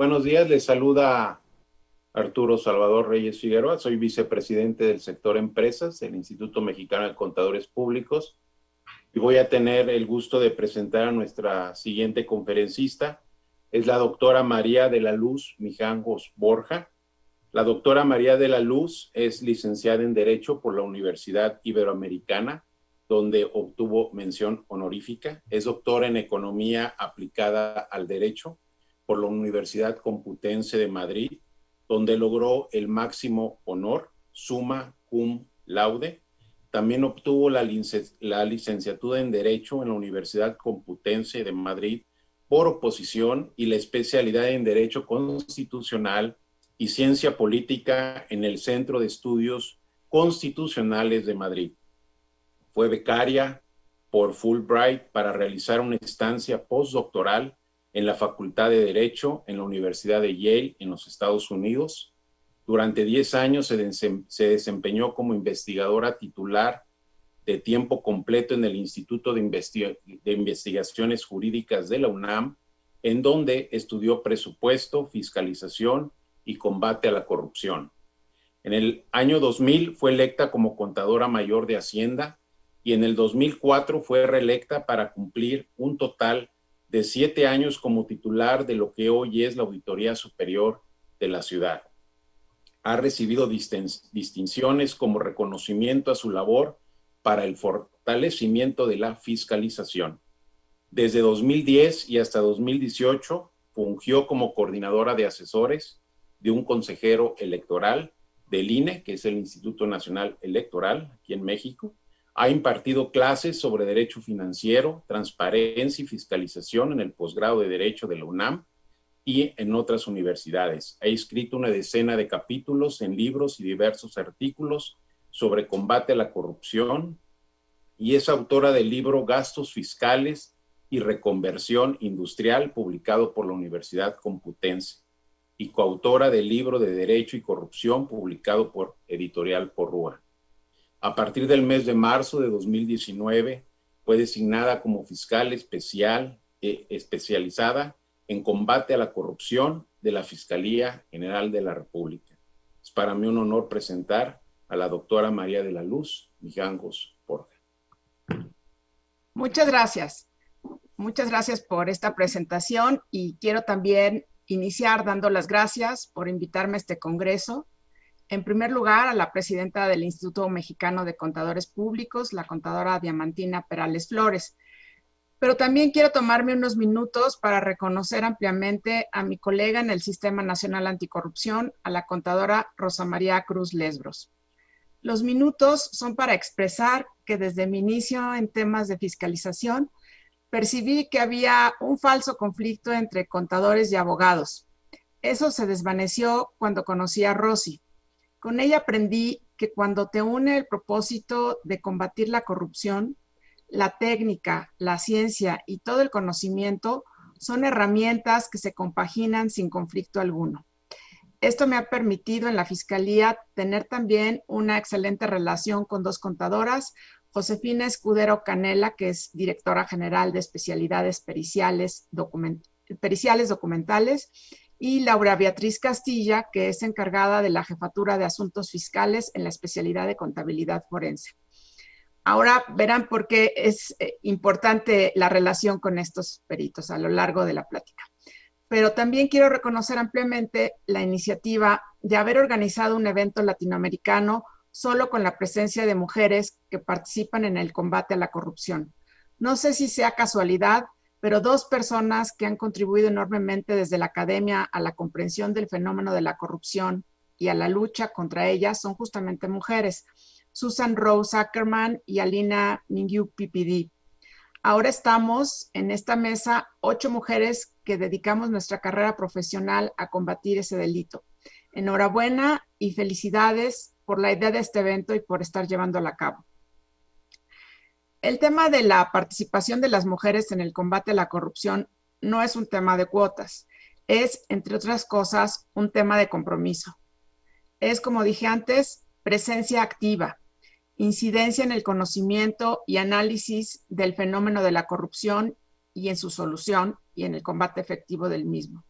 buenos días. Les saluda Arturo Salvador Reyes Figueroa. Soy vicepresidente del sector empresas del Instituto Mexicano de Contadores Públicos y voy a tener el gusto de presentar a nuestra siguiente conferencista. Es la doctora María de la Luz Mijangos Borja. La doctora María de la Luz es licenciada en Derecho por la Universidad Iberoamericana, donde obtuvo mención honorífica. Es doctora en Economía aplicada al Derecho por la Universidad Complutense de Madrid, donde logró el máximo honor, summa cum laude. También obtuvo la licenciatura en Derecho en la Universidad Complutense de Madrid por oposición y la especialidad en Derecho Constitucional y Ciencia Política en el Centro de Estudios Constitucionales de Madrid. Fue becaria por Fulbright para realizar una estancia postdoctoral en la Facultad de Derecho en la Universidad de Yale en los Estados Unidos. Durante 10 años se desempeñó como investigadora titular de tiempo completo en el Instituto de Investigaciones Jurídicas de la UNAM, en donde estudió presupuesto, fiscalización y combate a la corrupción. En el año 2000 fue electa como contadora mayor de Hacienda y en el 2004 fue reelecta para cumplir un total de 7 años como titular de lo que hoy es la Auditoría Superior de la ciudad. Ha recibido distinciones como reconocimiento a su labor para el fortalecimiento de la fiscalización. Desde 2010 y hasta 2018 fungió como coordinadora de asesores de un consejero electoral del INE, que es el Instituto Nacional Electoral aquí en México. Ha impartido clases sobre Derecho Financiero, Transparencia y Fiscalización en el posgrado de Derecho de la UNAM y en otras universidades. Ha escrito una decena de capítulos en libros y diversos artículos sobre combate a la corrupción y es autora del libro Gastos Fiscales y Reconversión Industrial, publicado por la Universidad Complutense, y coautora del libro de Derecho y Corrupción, publicado por Editorial Porrúa. A partir del mes de marzo de 2019, fue designada como fiscal especializada en combate a la corrupción de la Fiscalía General de la República. Es para mí un honor presentar a la doctora María de la Luz Mijangos Borja. Muchas gracias. Muchas gracias por esta presentación y quiero también iniciar dando las gracias por invitarme a este congreso. En primer lugar, a la presidenta del Instituto Mexicano de Contadores Públicos, la contadora Diamantina Perales Flores. Pero también quiero tomarme unos minutos para reconocer ampliamente a mi colega en el Sistema Nacional Anticorrupción, a la contadora Rosa María Cruz Lesbros. Los minutos son para expresar que desde mi inicio en temas de fiscalización, percibí que había un falso conflicto entre contadores y abogados. Eso se desvaneció cuando conocí a Rosy. Con ella aprendí que cuando te une el propósito de combatir la corrupción, la técnica, la ciencia y todo el conocimiento son herramientas que se compaginan sin conflicto alguno. Esto me ha permitido en la Fiscalía tener también una excelente relación con dos contadoras, Josefina Escudero Canela, que es directora general de especialidades periciales documentales, y Laura Beatriz Castilla, que es encargada de la Jefatura de Asuntos Fiscales en la especialidad de Contabilidad Forense. Ahora verán por qué es importante la relación con estos peritos a lo largo de la plática. Pero también quiero reconocer ampliamente la iniciativa de haber organizado un evento latinoamericano solo con la presencia de mujeres que participan en el combate a la corrupción. No sé si sea casualidad, pero dos personas que han contribuido enormemente desde la academia a la comprensión del fenómeno de la corrupción y a la lucha contra ella son justamente mujeres, Susan Rose Ackerman y Alina Mingyu PPD. Ahora estamos en esta mesa 8 mujeres que dedicamos nuestra carrera profesional a combatir ese delito. Enhorabuena y felicidades por la idea de este evento y por estar llevándola a cabo. El tema de la participación de las mujeres en el combate a la corrupción no es un tema de cuotas, es, entre otras cosas, un tema de compromiso. Es, como dije antes, presencia activa, incidencia en el conocimiento y análisis del fenómeno de la corrupción y en su solución y en el combate efectivo del mismo.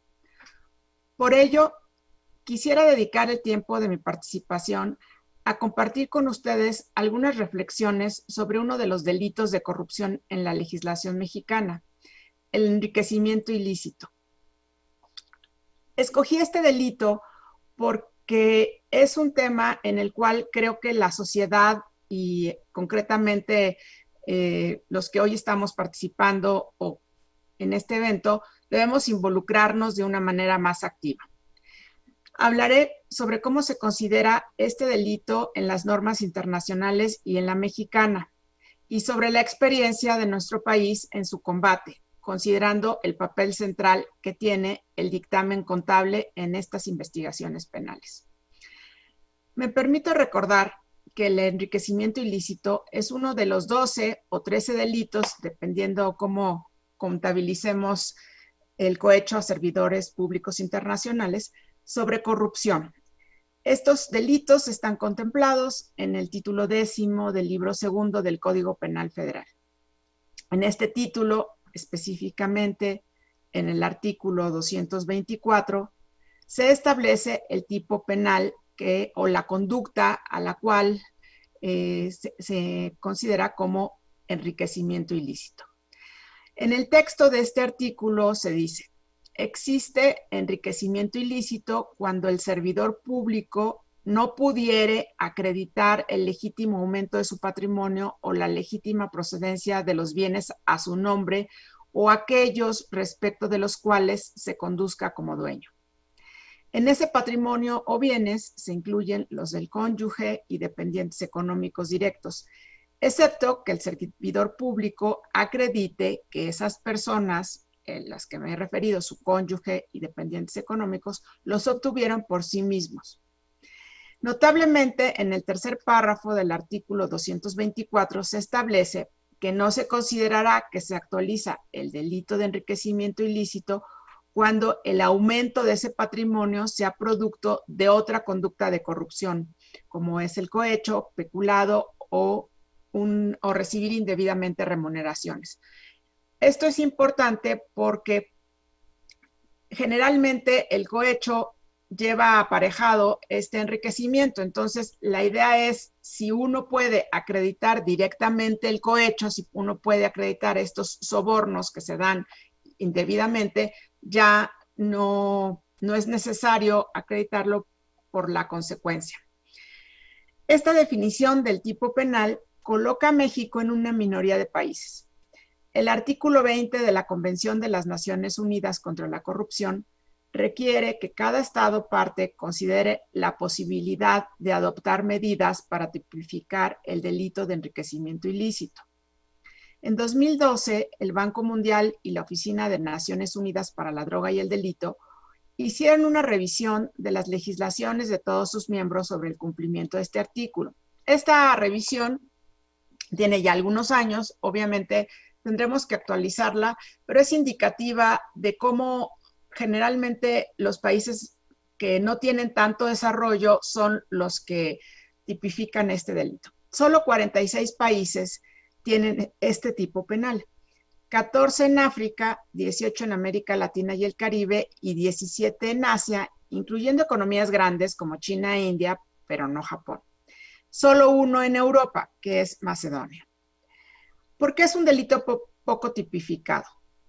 Por ello, quisiera dedicar el tiempo de mi participación a compartir con ustedes algunas reflexiones sobre uno de los delitos de corrupción en la legislación mexicana, el enriquecimiento ilícito. Escogí este delito porque es un tema en el cual creo que la sociedad y concretamente los que hoy estamos participando en este evento debemos involucrarnos de una manera más activa. Hablaré sobre cómo se considera este delito en las normas internacionales y en la mexicana, y sobre la experiencia de nuestro país en su combate, considerando el papel central que tiene el dictamen contable en estas investigaciones penales. Me permito recordar que el enriquecimiento ilícito es uno de los 12 o 13 delitos, dependiendo cómo contabilicemos el cohecho a servidores públicos internacionales, sobre corrupción. Estos delitos están contemplados en el título 10 del libro 2 del Código Penal Federal. En este título, específicamente en el artículo 224, se establece el tipo penal o la conducta a la cual se considera como enriquecimiento ilícito. En el texto de este artículo se dice: existe enriquecimiento ilícito cuando el servidor público no pudiere acreditar el legítimo aumento de su patrimonio o la legítima procedencia de los bienes a su nombre o aquellos respecto de los cuales se conduzca como dueño. En ese patrimonio o bienes se incluyen los del cónyuge y dependientes económicos directos, excepto que el servidor público acredite que esas personas, las que me he referido, su cónyuge y dependientes económicos, los obtuvieron por sí mismos. Notablemente, en el tercer párrafo del artículo 224 se establece que no se considerará que se actualiza el delito de enriquecimiento ilícito cuando el aumento de ese patrimonio sea producto de otra conducta de corrupción, como es el cohecho, peculado o recibir indebidamente remuneraciones. Esto es importante porque generalmente el cohecho lleva aparejado este enriquecimiento. Entonces, la idea es, si uno puede acreditar directamente el cohecho, si uno puede acreditar estos sobornos que se dan indebidamente, ya no es necesario acreditarlo por la consecuencia. Esta definición del tipo penal coloca a México en una minoría de países. El artículo 20 de la Convención de las Naciones Unidas contra la Corrupción requiere que cada Estado parte considere la posibilidad de adoptar medidas para tipificar el delito de enriquecimiento ilícito. En 2012, el Banco Mundial y la Oficina de Naciones Unidas para la Droga y el Delito hicieron una revisión de las legislaciones de todos sus miembros sobre el cumplimiento de este artículo. Esta revisión tiene ya algunos años, obviamente tendremos que actualizarla, pero es indicativa de cómo generalmente los países que no tienen tanto desarrollo son los que tipifican este delito. Solo 46 países tienen este tipo penal. 14 en África, 18 en América Latina y el Caribe y 17 en Asia, incluyendo economías grandes como China e India, pero no Japón. Solo uno en Europa, que es Macedonia. ¿Por qué es un delito poco tipificado?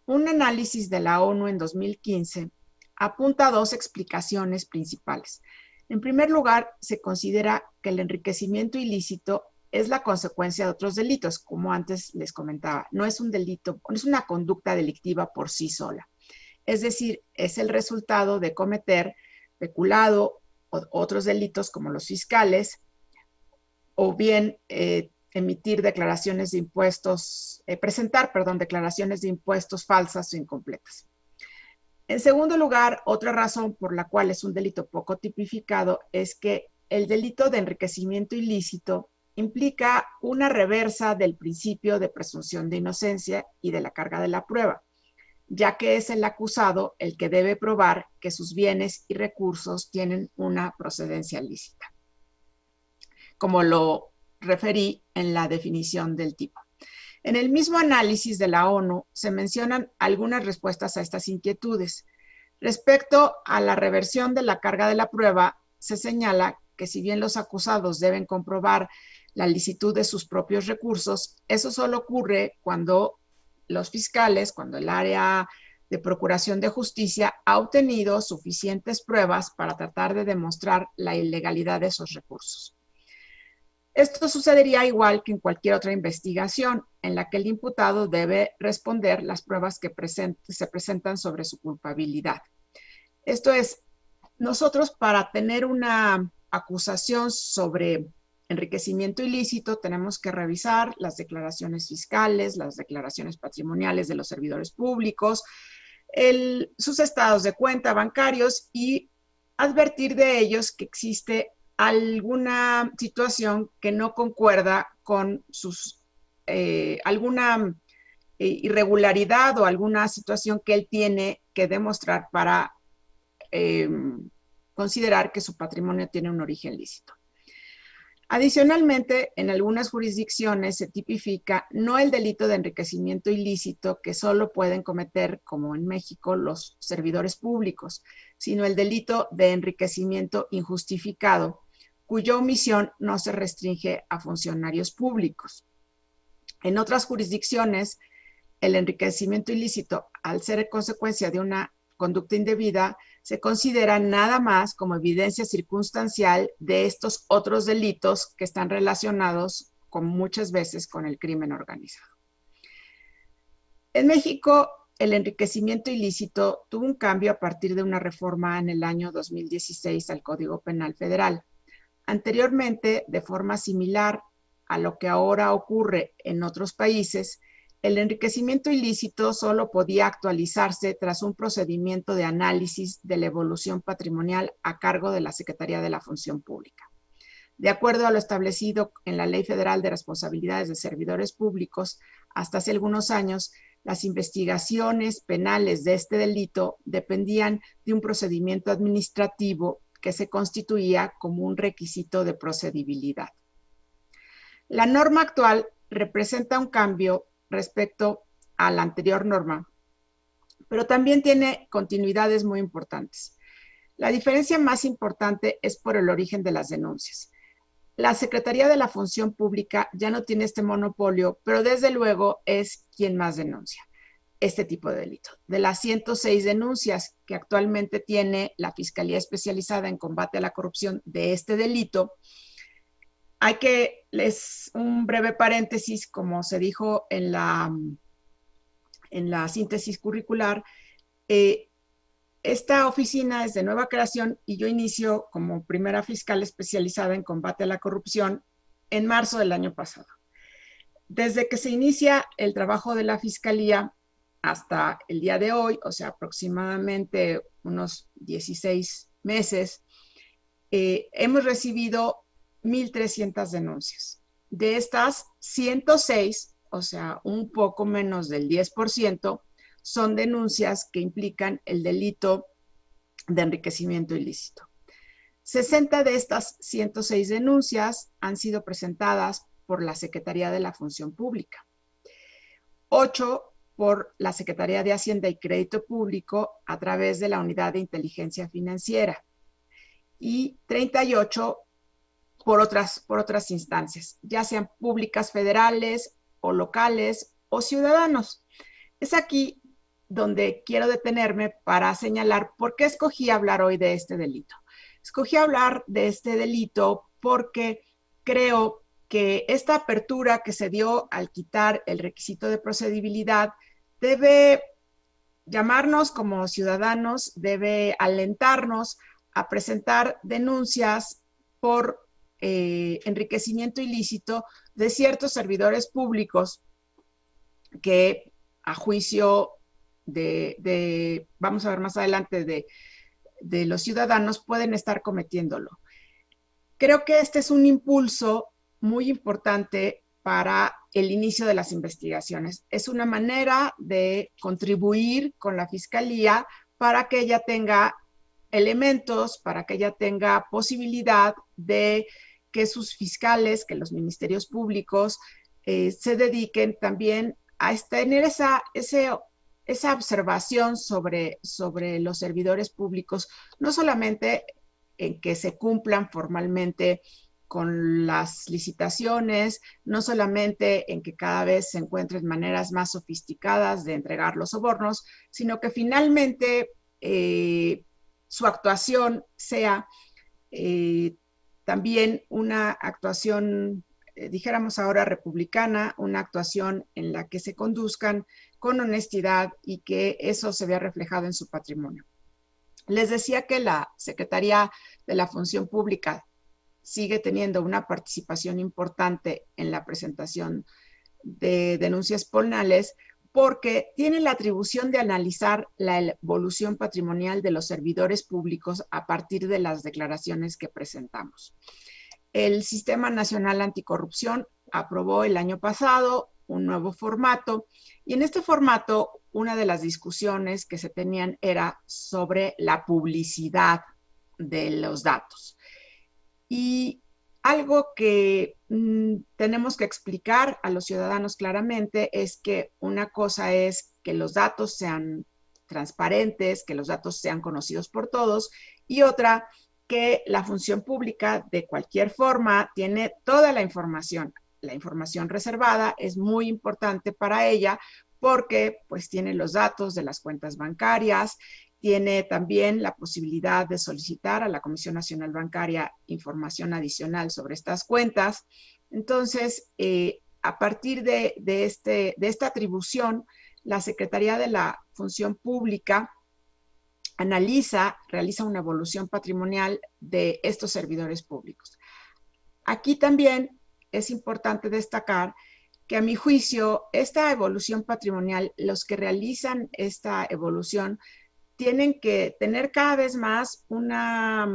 Un análisis de la ONU en 2015 apunta a dos explicaciones principales. En primer lugar, se considera que el enriquecimiento ilícito es la consecuencia de otros delitos, como antes les comentaba. No es un delito, no es una conducta delictiva por sí sola. Es decir, es el resultado de cometer peculado o otros delitos como los fiscales, o bien emitir declaraciones de impuestos, presentar declaraciones de impuestos falsas o incompletas. En segundo lugar, otra razón por la cual es un delito poco tipificado es que el delito de enriquecimiento ilícito implica una reversa del principio de presunción de inocencia y de la carga de la prueba, ya que es el acusado el que debe probar que sus bienes y recursos tienen una procedencia lícita, como lo referí en la definición del tipo. En el mismo análisis de la ONU se mencionan algunas respuestas a estas inquietudes. Respecto a la reversión de la carga de la prueba, se señala que si bien los acusados deben comprobar la licitud de sus propios recursos, eso solo ocurre cuando los fiscales, cuando el área de Procuración de Justicia ha obtenido suficientes pruebas para tratar de demostrar la ilegalidad de esos recursos. Esto sucedería igual que en cualquier otra investigación en la que el imputado debe responder las pruebas que se presentan sobre su culpabilidad. Esto es, nosotros para tener una acusación sobre enriquecimiento ilícito tenemos que revisar las declaraciones fiscales, las declaraciones patrimoniales de los servidores públicos, sus estados de cuenta bancarios y advertir de ellos que existe alguna situación que no concuerda con alguna irregularidad o alguna situación que él tiene que demostrar para considerar que su patrimonio tiene un origen lícito. Adicionalmente, en algunas jurisdicciones se tipifica no el delito de enriquecimiento ilícito que solo pueden cometer, como en México, los servidores públicos, sino el delito de enriquecimiento injustificado, cuya omisión no se restringe a funcionarios públicos. En otras jurisdicciones, el enriquecimiento ilícito, al ser consecuencia de una conducta indebida, se considera nada más como evidencia circunstancial de estos otros delitos que están relacionados muchas veces con el crimen organizado. En México, el enriquecimiento ilícito tuvo un cambio a partir de una reforma en el año 2016 al Código Penal Federal. Anteriormente, de forma similar a lo que ahora ocurre en otros países, el enriquecimiento ilícito solo podía actualizarse tras un procedimiento de análisis de la evolución patrimonial a cargo de la Secretaría de la Función Pública. De acuerdo a lo establecido en la Ley Federal de Responsabilidades de Servidores Públicos, hasta hace algunos años, las investigaciones penales de este delito dependían de un procedimiento administrativo que se constituía como un requisito de procedibilidad. La norma actual representa un cambio respecto a la anterior norma, pero también tiene continuidades muy importantes. La diferencia más importante es por el origen de las denuncias. La Secretaría de la Función Pública ya no tiene este monopolio, pero desde luego es quien más denuncia este tipo de delito. De las 106 denuncias que actualmente tiene la Fiscalía Especializada en Combate a la Corrupción de este delito, hay que les un breve paréntesis, como se dijo en la síntesis curricular. Esta oficina es de nueva creación y yo inicio como primera fiscal especializada en combate a la corrupción en marzo del año pasado. Desde que se inicia el trabajo de la Fiscalía hasta el día de hoy, o sea, aproximadamente unos 16 meses, hemos recibido 1,300 denuncias. De estas, 106, o sea, un poco menos del 10%, son denuncias que implican el delito de enriquecimiento ilícito. 60 de estas 106 denuncias han sido presentadas por la Secretaría de la Función Pública, 8 por la Secretaría de Hacienda y Crédito Público a través de la Unidad de Inteligencia Financiera y 38 por otras instancias, ya sean públicas federales o locales o ciudadanos. Es aquí donde quiero detenerme para señalar por qué escogí hablar hoy de este delito. Escogí hablar de este delito porque creo que esta apertura que se dio al quitar el requisito de procedibilidad debe llamarnos como ciudadanos, debe alentarnos a presentar denuncias por enriquecimiento ilícito de ciertos servidores públicos que a juicio vamos a ver más adelante, de los ciudadanos pueden estar cometiéndolo. Creo que este es un impulso muy importante para el inicio de las investigaciones. Es una manera de contribuir con la Fiscalía para que ella tenga elementos, para que ella tenga posibilidad de que sus fiscales, que los ministerios públicos se dediquen también a tener esa observación sobre los servidores públicos, no solamente en que se cumplan formalmente con las licitaciones, no solamente en que cada vez se encuentren maneras más sofisticadas de entregar los sobornos, sino que finalmente su actuación sea también una actuación, dijéramos ahora, republicana, una actuación en la que se conduzcan con honestidad y que eso se vea reflejado en su patrimonio. Les decía que la Secretaría de la Función Pública sigue teniendo una participación importante en la presentación de denuncias penales porque tiene la atribución de analizar la evolución patrimonial de los servidores públicos a partir de las declaraciones que presentamos. El Sistema Nacional Anticorrupción aprobó el año pasado un nuevo formato y en este formato una de las discusiones que se tenían era sobre la publicidad de los datos. Y algo que tenemos que explicar a los ciudadanos claramente es que una cosa es que los datos sean transparentes, que los datos sean conocidos por todos, y otra, que la función pública de cualquier forma tiene toda la información. La información reservada es muy importante para ella porque pues tiene los datos de las cuentas bancarias, tiene también la posibilidad de solicitar a la Comisión Nacional Bancaria información adicional sobre estas cuentas. Entonces, a partir de esta atribución, la Secretaría de la Función Pública realiza una evaluación patrimonial de estos servidores públicos. Aquí también es importante destacar que a mi juicio, esta evaluación patrimonial, los que realizan esta evaluación tienen que tener cada vez más una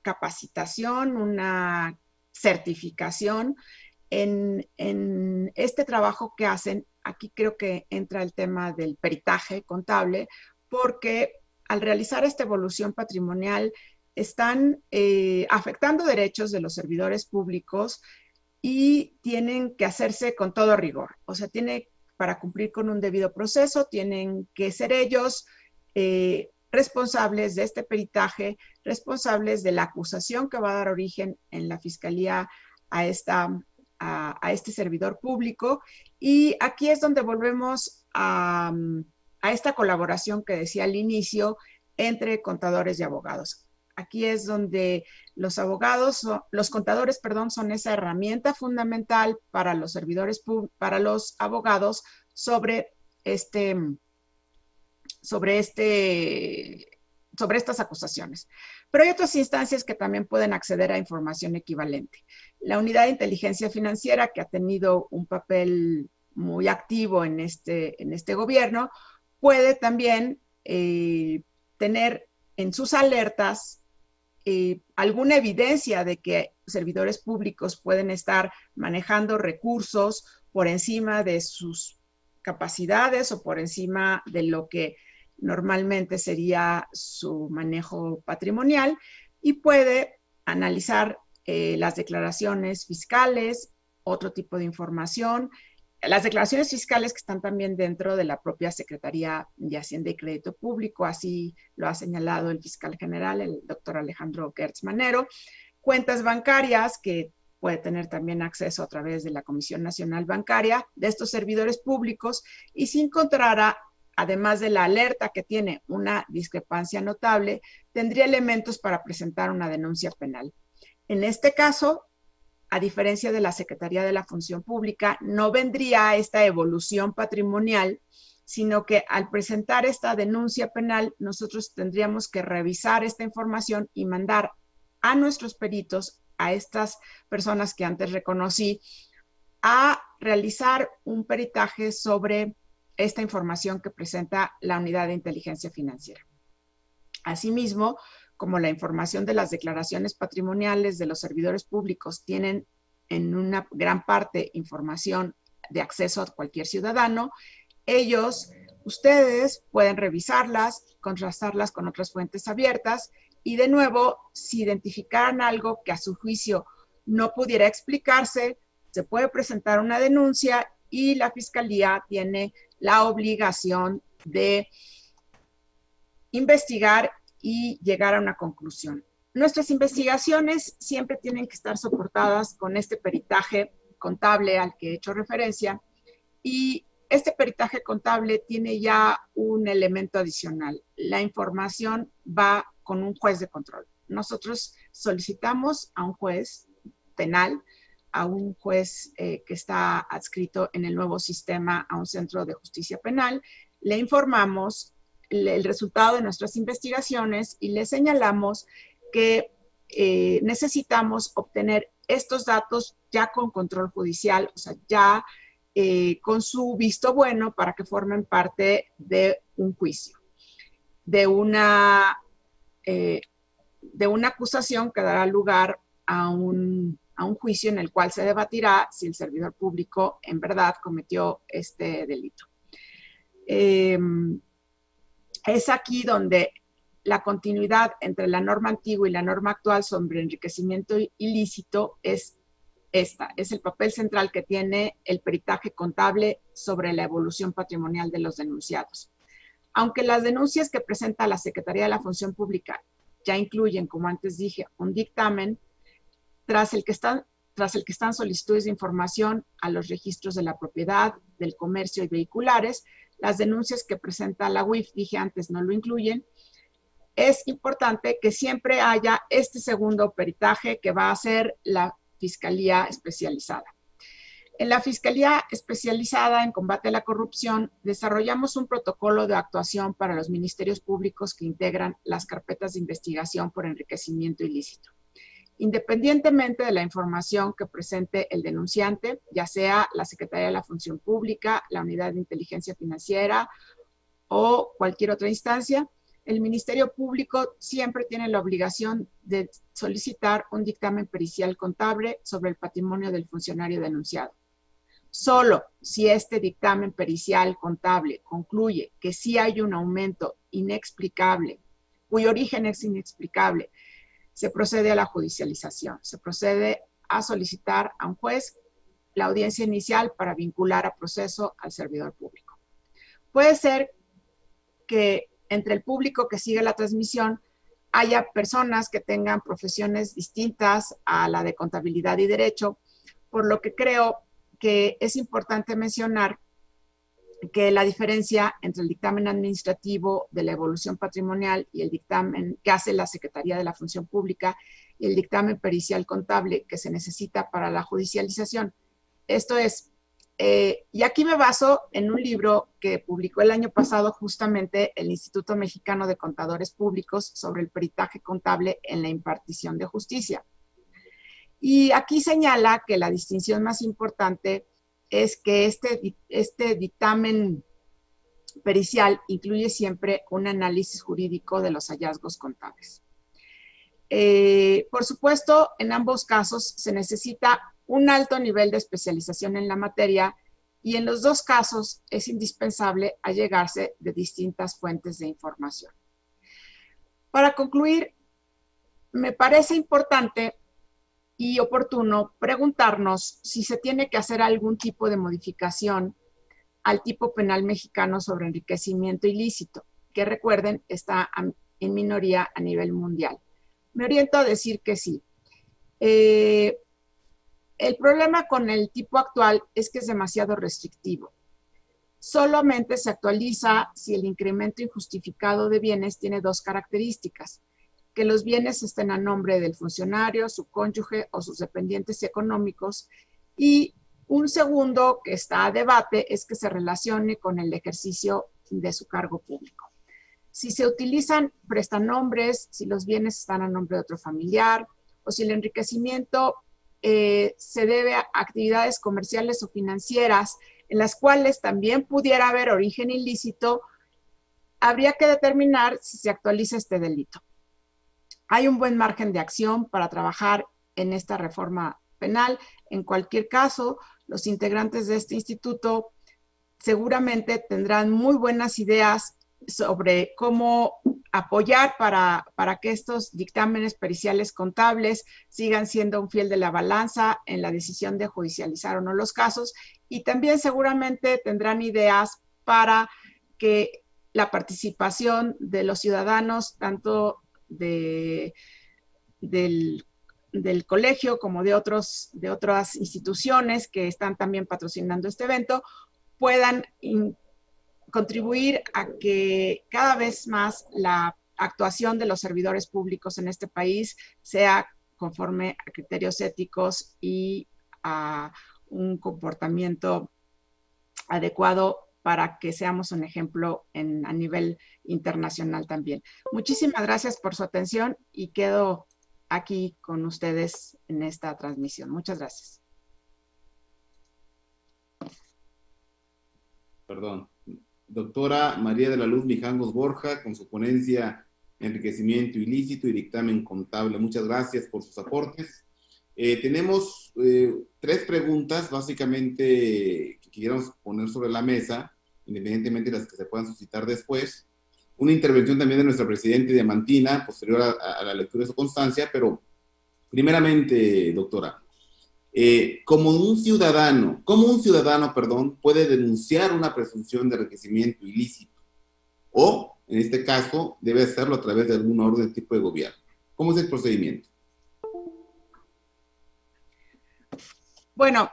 capacitación, una certificación en este trabajo que hacen. Aquí creo que entra el tema del peritaje contable, porque al realizar esta evaluación patrimonial están afectando derechos de los servidores públicos y tienen que hacerse con todo rigor. O sea, para cumplir con un debido proceso, tienen que ser ellos responsables de este peritaje, responsables de la acusación que va a dar origen en la Fiscalía a este servidor público. Y aquí es donde volvemos a esta colaboración que decía al inicio entre contadores y abogados. Aquí es donde los contadores, son esa herramienta fundamental para los servidores públicos, para los abogados sobre estas acusaciones. Pero hay otras instancias que también pueden acceder a información equivalente. La Unidad de Inteligencia Financiera, que ha tenido un papel muy activo en este gobierno, puede también tener en sus alertas alguna evidencia de que servidores públicos pueden estar manejando recursos por encima de sus capacidades o por encima de lo que normalmente sería su manejo patrimonial, y puede analizar las declaraciones fiscales, otro tipo de información, las declaraciones fiscales que están también dentro de la propia Secretaría de Hacienda y Crédito Público, así lo ha señalado el fiscal general, el doctor Alejandro Gertz Manero, cuentas bancarias que puede tener también acceso a través de la Comisión Nacional Bancaria de estos servidores públicos, y si encontrara, además de la alerta que tiene una discrepancia notable, tendría elementos para presentar una denuncia penal. En este caso, a diferencia de la Secretaría de la Función Pública, no vendría esta evolución patrimonial, sino que al presentar esta denuncia penal, nosotros tendríamos que revisar esta información y mandar a nuestros peritos, a estas personas que antes reconocí, a realizar un peritaje sobre esta información que presenta la Unidad de Inteligencia Financiera. Asimismo, como la información de las declaraciones patrimoniales de los servidores públicos tienen en una gran parte información de acceso a cualquier ciudadano, ustedes pueden revisarlas, contrastarlas con otras fuentes abiertas y de nuevo, si identificaran algo que a su juicio no pudiera explicarse, se puede presentar una denuncia y la Fiscalía tiene la obligación de investigar y llegar a una conclusión. Nuestras investigaciones siempre tienen que estar soportadas con este peritaje contable al que he hecho referencia, y este peritaje contable tiene ya un elemento adicional. La información va con un juez de control. Nosotros solicitamos a un juez penal, a un juez que está adscrito en el nuevo sistema a un centro de justicia penal, le informamos el resultado de nuestras investigaciones y le señalamos que necesitamos obtener estos datos ya con control judicial, o sea, ya con su visto bueno para que formen parte de un juicio, de una acusación que dará lugar a un juicio en el cual se debatirá si el servidor público en verdad cometió este delito. Es aquí donde la continuidad entre la norma antigua y la norma actual sobre enriquecimiento ilícito es el papel central que tiene el peritaje contable sobre la evolución patrimonial de los denunciados. Aunque las denuncias que presenta la Secretaría de la Función Pública ya incluyen, como antes dije, un dictamen, tras el que están solicitudes de información a los registros de la propiedad, del comercio y vehiculares, las denuncias que presenta la UIF, dije antes, no lo incluyen. Es importante que siempre haya este segundo peritaje que va a ser la Fiscalía Especializada. En la Fiscalía Especializada en Combate a la Corrupción, desarrollamos un protocolo de actuación para los ministerios públicos que integran las carpetas de investigación por enriquecimiento ilícito. Independientemente de la información que presente el denunciante, ya sea la Secretaría de la Función Pública, la Unidad de Inteligencia Financiera o cualquier otra instancia, el Ministerio Público siempre tiene la obligación de solicitar un dictamen pericial contable sobre el patrimonio del funcionario denunciado. Solo si este dictamen pericial contable concluye que sí hay un aumento inexplicable, cuyo origen es inexplicable, se procede a la judicialización, se procede a solicitar a un juez la audiencia inicial para vincular a proceso al servidor público. Puede ser que entre el público que sigue la transmisión haya personas que tengan profesiones distintas a la de contabilidad y derecho, por lo que creo que es importante mencionar que la diferencia entre el dictamen administrativo de la evolución patrimonial y el dictamen que hace la Secretaría de la Función Pública y el dictamen pericial contable que se necesita para la judicialización. Esto es, y aquí me baso en un libro que publicó el año pasado justamente el Instituto Mexicano de Contadores Públicos sobre el peritaje contable en la impartición de justicia. Y aquí señala que la distinción más importante es que este dictamen pericial incluye siempre un análisis jurídico de los hallazgos contables. Por supuesto, en ambos casos se necesita un alto nivel de especialización en la materia y en los dos casos es indispensable allegarse de distintas fuentes de información. Para concluir, me parece importante y oportuno preguntarnos si se tiene que hacer algún tipo de modificación al tipo penal mexicano sobre enriquecimiento ilícito, que recuerden está en minoría a nivel mundial. Me oriento a decir que sí. El problema con el tipo actual es que es demasiado restrictivo. Solamente se actualiza si el incremento injustificado de bienes tiene dos características: que los bienes estén a nombre del funcionario, su cónyuge o sus dependientes económicos, y un segundo que está a debate es que se relacione con el ejercicio de su cargo público. Si se utilizan prestanombres, si los bienes están a nombre de otro familiar, o si el enriquecimiento se debe a actividades comerciales o financieras en las cuales también pudiera haber origen ilícito, habría que determinar si se actualiza este delito. Hay un buen margen de acción para trabajar en esta reforma penal. En cualquier caso, los integrantes de este instituto seguramente tendrán muy buenas ideas sobre cómo apoyar para que estos dictámenes periciales contables sigan siendo un fiel de la balanza en la decisión de judicializar o no los casos, y también seguramente tendrán ideas para que la participación de los ciudadanos, tanto del colegio como de otras instituciones que están también patrocinando este evento, puedan contribuir a que cada vez más la actuación de los servidores públicos en este país sea conforme a criterios éticos y a un comportamiento adecuado para que seamos un ejemplo a nivel internacional también. Muchísimas gracias por su atención y quedo aquí con ustedes en esta transmisión. Muchas gracias. Perdón. Doctora María de la Luz Mijangos Borja, con su ponencia Enriquecimiento Ilícito y Dictamen Contable. Muchas gracias por sus aportes. Tenemos 3 preguntas, básicamente, que quisiéramos poner sobre la mesa, independientemente de las que se puedan suscitar después. Una intervención también de nuestra presidenta Diamantina, posterior a la lectura de su constancia, pero primeramente, doctora, ¿cómo un ciudadano, puede denunciar una presunción de enriquecimiento ilícito? O, en este caso, debe hacerlo a través de algún orden de tipo de gobierno. ¿Cómo es el procedimiento? Bueno,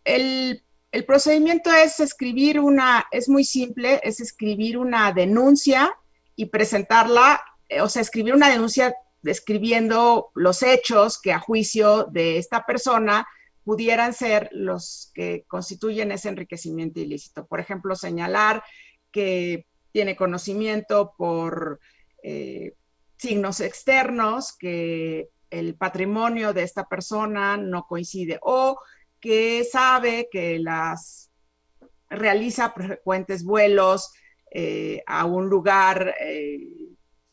el procedimiento es es muy simple, es escribir una denuncia y presentarla, o sea, escribir una denuncia describiendo los hechos que a juicio de esta persona pudieran ser los que constituyen ese enriquecimiento ilícito. Por ejemplo, señalar que tiene conocimiento por signos externos, que el patrimonio de esta persona no coincide, o que sabe que realiza frecuentes vuelos a un lugar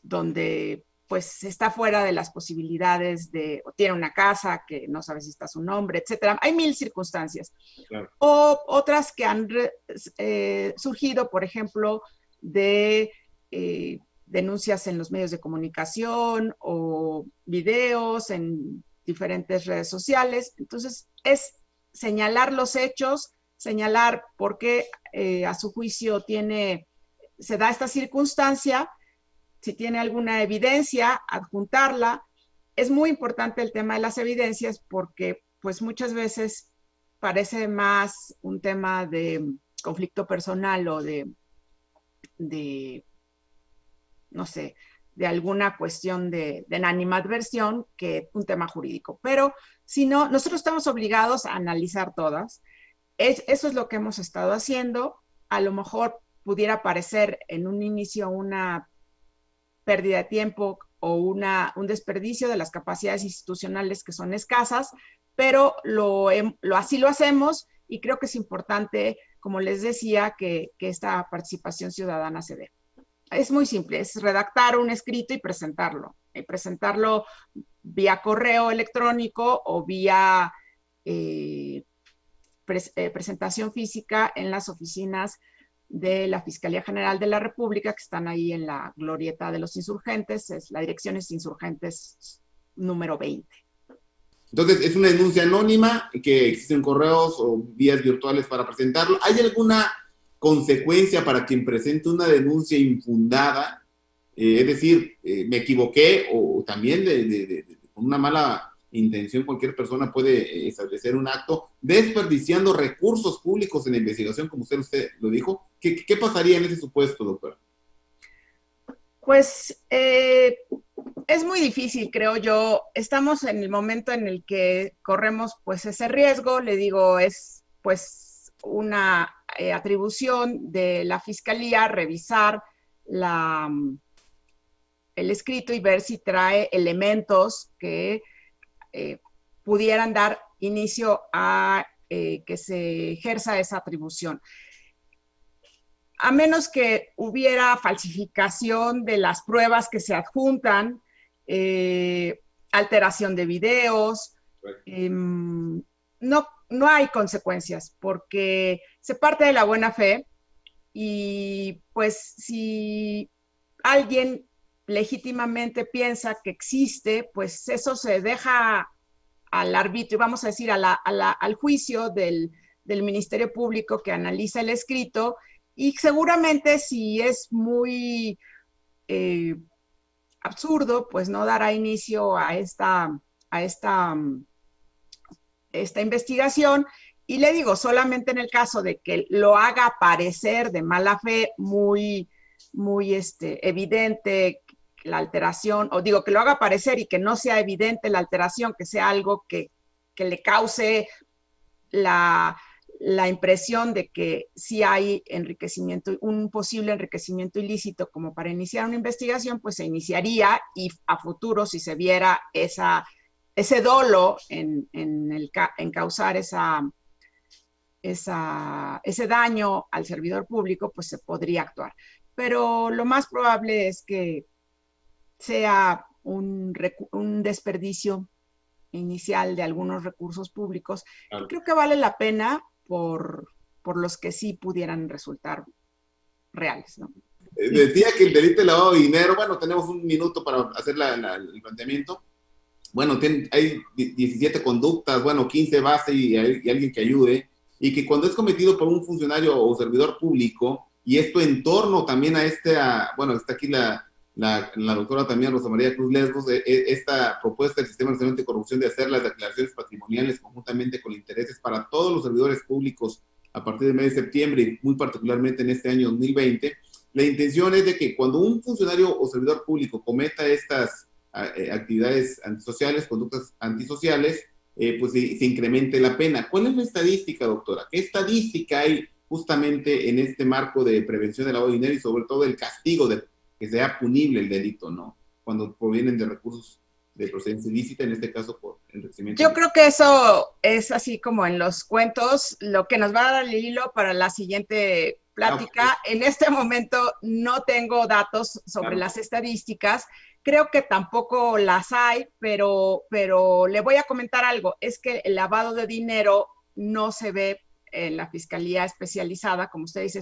donde pues está fuera de las posibilidades o tiene una casa que no sabe si está su nombre, etcétera. Hay 1000 circunstancias. Claro. O otras que han surgido, por ejemplo, de denuncias en los medios de comunicación o videos en diferentes redes sociales. Entonces, es señalar los hechos, señalar por qué a su juicio se da esta circunstancia, si tiene alguna evidencia, adjuntarla. Es muy importante el tema de las evidencias porque pues muchas veces parece más un tema de conflicto personal o de no sé, de alguna cuestión de animadversión que un tema jurídico. Pero si no, nosotros estamos obligados a analizar todas. Eso es lo que hemos estado haciendo. A lo mejor pudiera parecer en un inicio una pérdida de tiempo o un desperdicio de las capacidades institucionales que son escasas, pero así lo hacemos y creo que es importante, como les decía, que esta participación ciudadana se dé. Es muy simple, es redactar un escrito y presentarlo vía correo electrónico o vía presentación física en las oficinas de la Fiscalía General de la República, que están ahí en la Glorieta de los Insurgentes. La dirección es Insurgentes número 20. Entonces, es una denuncia anónima, que existen correos o vías virtuales para presentarlo. ¿Hay alguna consecuencia para quien presente una denuncia infundada? Es decir, me equivoqué, o también con una mala intención cualquier persona puede establecer un acto desperdiciando recursos públicos en la investigación, como usted lo dijo. ¿Qué pasaría en ese supuesto, doctora? Pues es muy difícil, creo yo. Estamos en el momento en el que corremos pues ese riesgo. Le digo, es pues una atribución de la Fiscalía revisar el escrito y ver si trae elementos que pudieran dar inicio a que se ejerza esa atribución. A menos que hubiera falsificación de las pruebas que se adjuntan, alteración de videos, no hay consecuencias porque se parte de la buena fe y pues si alguien legítimamente piensa que existe, pues eso se deja al arbitrio, vamos a decir, al juicio del Ministerio Público que analiza el escrito Y seguramente si es muy absurdo, pues no dará inicio a esta investigación. Y le digo, solamente en el caso de que lo haga parecer de mala fe muy evidente la alteración, o digo, que lo haga parecer y que no sea evidente la alteración, que sea algo que le cause la impresión de que sí hay enriquecimiento, un posible enriquecimiento ilícito como para iniciar una investigación, pues se iniciaría, y a futuro, si se viera ese dolo en causar ese daño al servidor público, pues se podría actuar. Pero lo más probable es que sea un desperdicio inicial de algunos recursos públicos, claro, que creo que vale la pena por los que sí pudieran resultar reales, ¿no? Decía que el delito de lavado de dinero, bueno, tenemos un minuto para hacer el planteamiento. Bueno, hay 17 conductas, bueno, 15 bases y alguien que ayude, y que cuando es cometido por un funcionario o servidor público, y esto en torno también a bueno, está aquí la doctora también Rosa María Cruz Lesbros, esta propuesta del Sistema Nacional de Corrupción de hacer las declaraciones patrimoniales conjuntamente con intereses para todos los servidores públicos a partir del mes de septiembre y muy particularmente en este año 2020. La intención es de que cuando un funcionario o servidor público cometa estas actividades antisociales, conductas antisociales, pues se incremente la pena. ¿Cuál es la estadística, doctora? ¿Qué estadística hay justamente en este marco de prevención del lavado de dinero y sobre todo el castigo de que sea punible el delito, ¿no? Cuando provienen de recursos de procedencia ilícita, en este caso por enriquecimiento. Yo creo que eso es así como en los cuentos, lo que nos va a dar el hilo para la siguiente plática. En este momento no tengo datos sobre las estadísticas, creo que tampoco las hay, pero le voy a comentar algo, es que el lavado de dinero no se ve en la Fiscalía Especializada, como usted dice,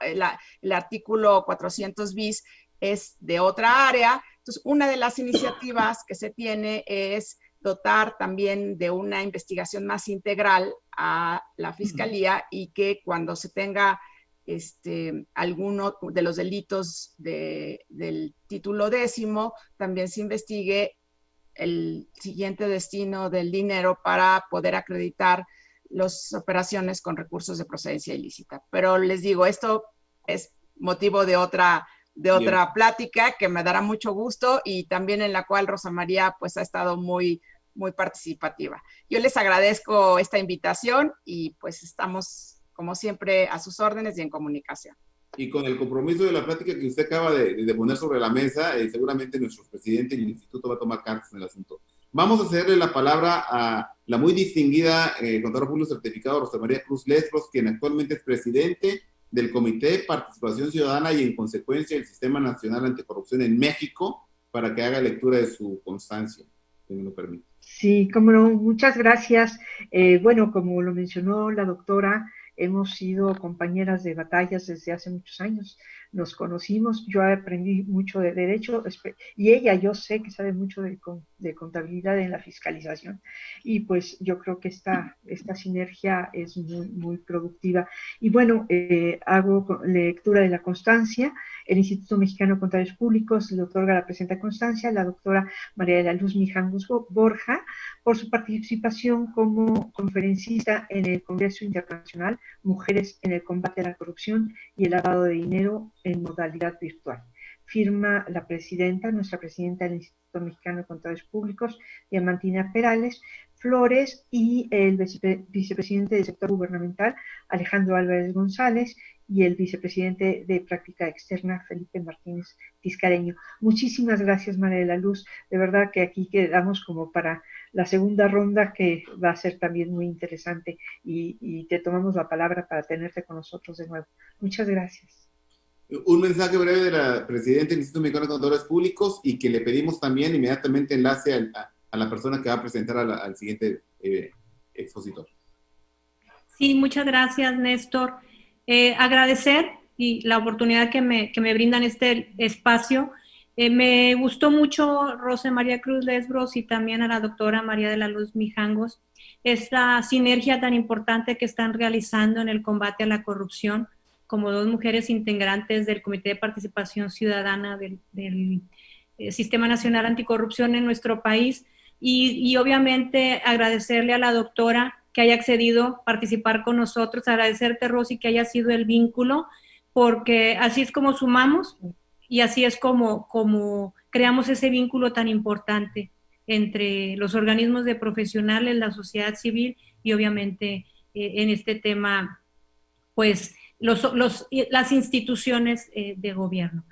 el artículo 400 bis es de otra área. Entonces, una de las iniciativas que se tiene es dotar también de una investigación más integral a la Fiscalía, y que cuando se tenga alguno de los delitos del título 10, también se investigue el siguiente destino del dinero para poder acreditar las operaciones con recursos de procedencia ilícita. Pero les digo, esto es motivo de otra plática que me dará mucho gusto, y también en la cual Rosa María pues ha estado muy, muy participativa. Yo les agradezco esta invitación y pues estamos como siempre a sus órdenes y en comunicación. Y con el compromiso de la plática que usted acaba de poner sobre la mesa, seguramente nuestro presidente y el instituto va a tomar cartas en el asunto. Vamos a cederle la palabra a la muy distinguida contador público certificado Rosa María Cruz Lesbros, quien actualmente es presidente del Comité de Participación Ciudadana y en consecuencia el Sistema Nacional Anticorrupción en México, para que haga lectura de su constancia, si me lo permite. Sí, cómo no, muchas gracias. Bueno, como lo mencionó la doctora, hemos sido compañeras de batallas desde hace muchos años, nos conocimos, yo aprendí mucho de derecho y ella, yo sé que sabe mucho de contabilidad en la fiscalización, y pues yo creo que esta sinergia es muy, muy productiva. Y bueno, hago lectura de la constancia. El Instituto Mexicano de Contadores Públicos le otorga la presente constancia a la doctora María de la Luz Mijangos Borja por su participación como conferencista en el Congreso Internacional Mujeres en el Combate a la Corrupción y el Lavado de Dinero en modalidad virtual. Firma la presidenta, nuestra presidenta del Instituto Mexicano de Contadores Públicos, Diamantina Perales Flores, y el vicepresidente del sector gubernamental, Alejandro Álvarez González, y el vicepresidente de Práctica Externa, Felipe Martínez Tiscareño. Muchísimas gracias, María de la Luz. De verdad que aquí quedamos como para la segunda ronda, que va a ser también muy interesante, y te tomamos la palabra para tenerte con nosotros de nuevo. Muchas gracias. Un mensaje breve de la presidenta del Instituto Mexicano de Contadores Públicos, y que le pedimos también inmediatamente enlace a la persona que va a presentar al siguiente expositor. Sí, muchas gracias, Néstor. Agradecer y la oportunidad que me brindan este espacio. Me gustó mucho Rosa María Cruz Lesbros y también a la doctora María de la Luz Mijangos, esta sinergia tan importante que están realizando en el combate a la corrupción, como dos mujeres integrantes del Comité de Participación Ciudadana del Sistema Nacional Anticorrupción en nuestro país, y obviamente agradecerle a la doctora que haya accedido a participar con nosotros, agradecerte, Rosy, que haya sido el vínculo, porque así es como sumamos y así es como creamos ese vínculo tan importante entre los organismos de profesionales, la sociedad civil y obviamente en este tema, pues las instituciones de gobierno.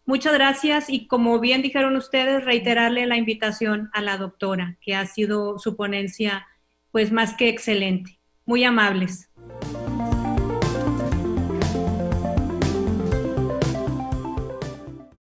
Muchas gracias y como bien dijeron ustedes, reiterarle la invitación a la doctora, que ha sido su ponencia pues más que excelente. Muy amables.